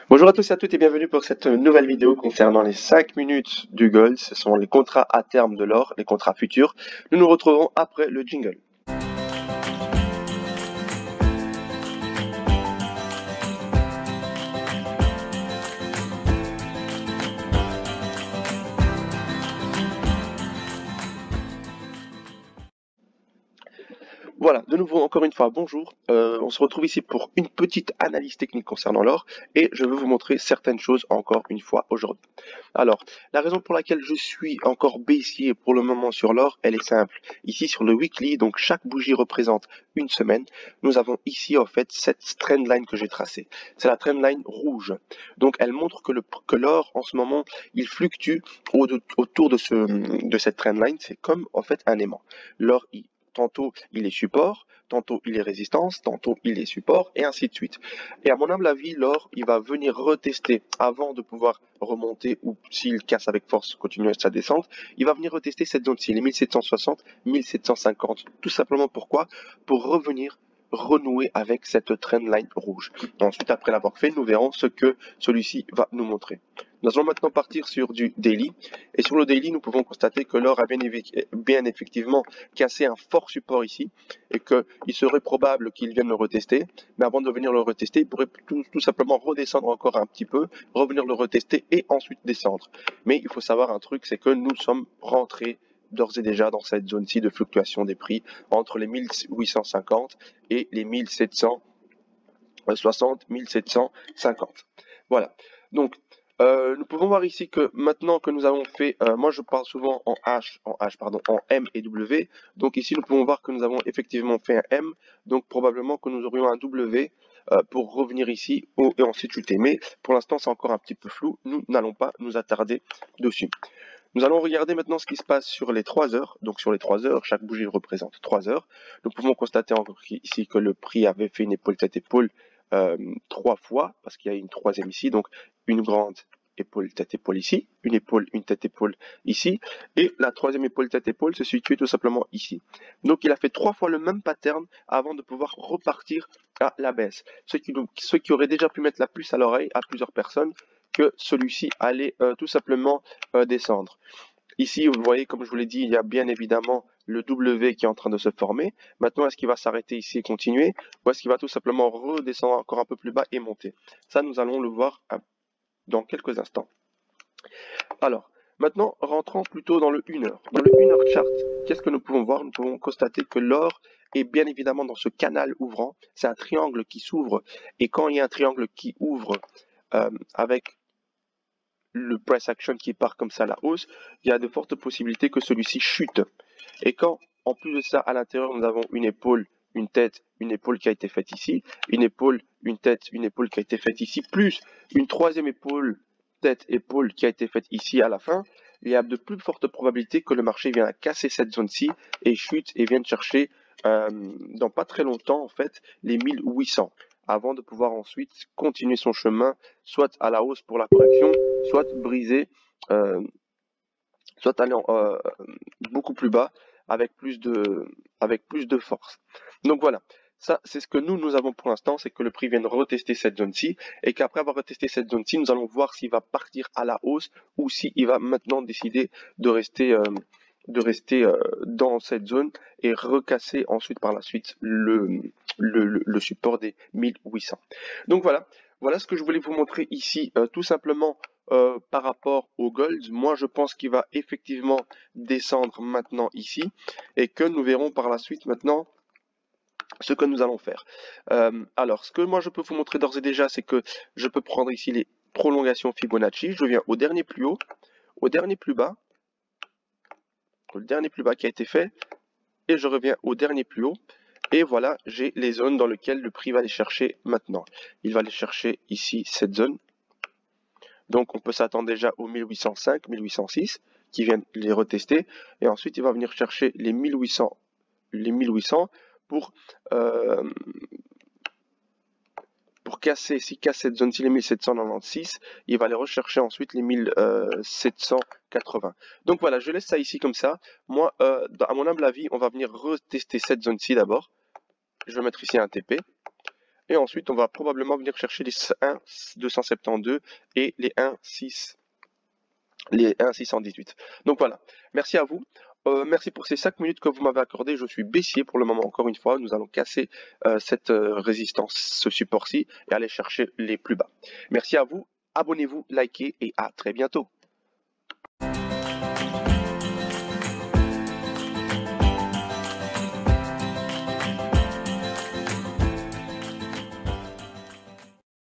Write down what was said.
Bonjour à tous et à toutes et bienvenue pour cette nouvelle vidéo concernant les 5 minutes du gold. Ce sont les contrats à terme de l'or, les contrats futurs. Nous nous retrouverons après le jingle. Voilà, de nouveau, encore une fois, bonjour. On se retrouve ici pour une petite analyse technique concernant l'or et je veux vous montrer certaines choses encore une fois aujourd'hui. Alors, la raison pour laquelle je suis encore baissier pour le moment sur l'or, elle est simple. Ici sur le weekly, donc chaque bougie représente une semaine. Nous avons ici en fait cette trendline que j'ai tracée. C'est la trendline rouge. Donc elle montre que l'or en ce moment, il fluctue autour de cette trendline. C'est comme en fait un aimant. L'or, tantôt il est support, tantôt il est résistance, tantôt il est support, et ainsi de suite. Et à mon humble avis, l'or, il va venir retester avant de pouvoir remonter, ou s'il casse avec force, continuer sa descente, il va venir retester cette zone-ci, les 1760, 1750. Tout simplement pourquoi? Pour revenir renouer avec cette trendline rouge. Ensuite, après l'avoir fait, nous verrons ce que celui-ci va nous montrer. Nous allons maintenant partir sur du daily. Et sur le daily, nous pouvons constater que l'or a bien effectivement cassé un fort support ici et qu'il serait probable qu'il vienne le retester. Mais avant de venir le retester, il pourrait tout simplement redescendre encore un petit peu, revenir le retester et ensuite descendre. Mais il faut savoir un truc, c'est que nous sommes rentrés d'ores et déjà dans cette zone-ci de fluctuation des prix entre les 1850 et les 1760, 1750. Voilà. Donc, nous pouvons voir ici que maintenant que nous avons fait, moi je parle souvent en M et W. Donc ici nous pouvons voir que nous avons effectivement fait un M, donc probablement que nous aurions un W pour revenir ici et ensuite chuter. Mais pour l'instant c'est encore un petit peu flou, nous n'allons pas nous attarder dessus. Nous allons regarder maintenant ce qui se passe sur les 3 heures. Donc sur les 3 heures, chaque bougie représente 3 heures. Nous pouvons constater encore ici que le prix avait fait une épaule tête épaule 3 fois, parce qu'il y a une troisième ici, donc une grande épaule tête épaule ici, une tête épaule ici, et la troisième épaule tête épaule se situe tout simplement ici. Donc il a fait 3 fois le même pattern avant de pouvoir repartir à la baisse. Ce qui aurait déjà pu mettre la puce à l'oreille à plusieurs personnes que celui-ci allait tout simplement descendre. Ici, vous voyez, comme je vous l'ai dit, il y a bien évidemment le W qui est en train de se former. Maintenant, est-ce qu'il va s'arrêter ici et continuer, ou est-ce qu'il va tout simplement redescendre encore un peu plus bas et monter? Ça, nous allons le voir dans quelques instants. Alors, maintenant, rentrons plutôt dans le 1 heure. Dans le 1 heure chart, qu'est-ce que nous pouvons voir? Nous pouvons constater que l'or est bien évidemment dans ce canal ouvrant. C'est un triangle qui s'ouvre, et quand il y a un triangle qui ouvre avec le price action qui part comme ça à la hausse, il y a de fortes possibilités que celui-ci chute. Et quand, en plus de ça, à l'intérieur, nous avons une épaule, une tête, une épaule qui a été faite ici, une épaule, une tête, une épaule qui a été faite ici, plus une troisième épaule, tête, épaule qui a été faite ici à la fin, il y a de plus fortes probabilités que le marché vienne à casser cette zone-ci et chute et vienne chercher dans pas très longtemps en fait les 1800 avant de pouvoir ensuite continuer son chemin soit à la hausse pour la correction, soit briser, soit aller beaucoup plus bas avec plus de force. Donc voilà, ça c'est ce que nous avons pour l'instant, c'est que le prix vient de retester cette zone-ci et qu'après avoir retesté cette zone-ci, nous allons voir s'il va partir à la hausse ou s'il va maintenant décider de rester dans cette zone et recasser ensuite par la suite le support des 1800. Donc voilà ce que je voulais vous montrer ici, tout simplement par rapport au gold. Moi je pense qu'il va effectivement descendre maintenant ici et que nous verrons par la suite maintenant ce que nous allons faire. Alors ce que moi je peux vous montrer d'ores et déjà, c'est que je peux prendre ici les prolongations Fibonacci, je viens au dernier plus haut, au dernier plus bas, le dernier plus bas qui a été fait, et je reviens au dernier plus haut, et voilà, j'ai les zones dans lesquelles le prix va aller chercher maintenant. Il va aller chercher ici cette zone, donc on peut s'attendre déjà aux 1805, 1806, qui viennent les retester, et ensuite il va venir chercher les 1800 pour casser, s'il casse cette zone-ci, les 1796, il va aller rechercher ensuite les 1780. Donc voilà, je laisse ça ici comme ça. Moi, à mon humble avis, on va venir retester cette zone-ci d'abord. Je vais mettre ici un TP. Et ensuite, on va probablement venir chercher les 1 272 et les 1 618. Donc voilà, merci à vous. Merci pour ces 5 minutes que vous m'avez accordé. Je suis baissier pour le moment, encore une fois. Nous allons casser cette résistance, ce support-ci, et aller chercher les plus bas. Merci à vous, abonnez-vous, likez, et à très bientôt.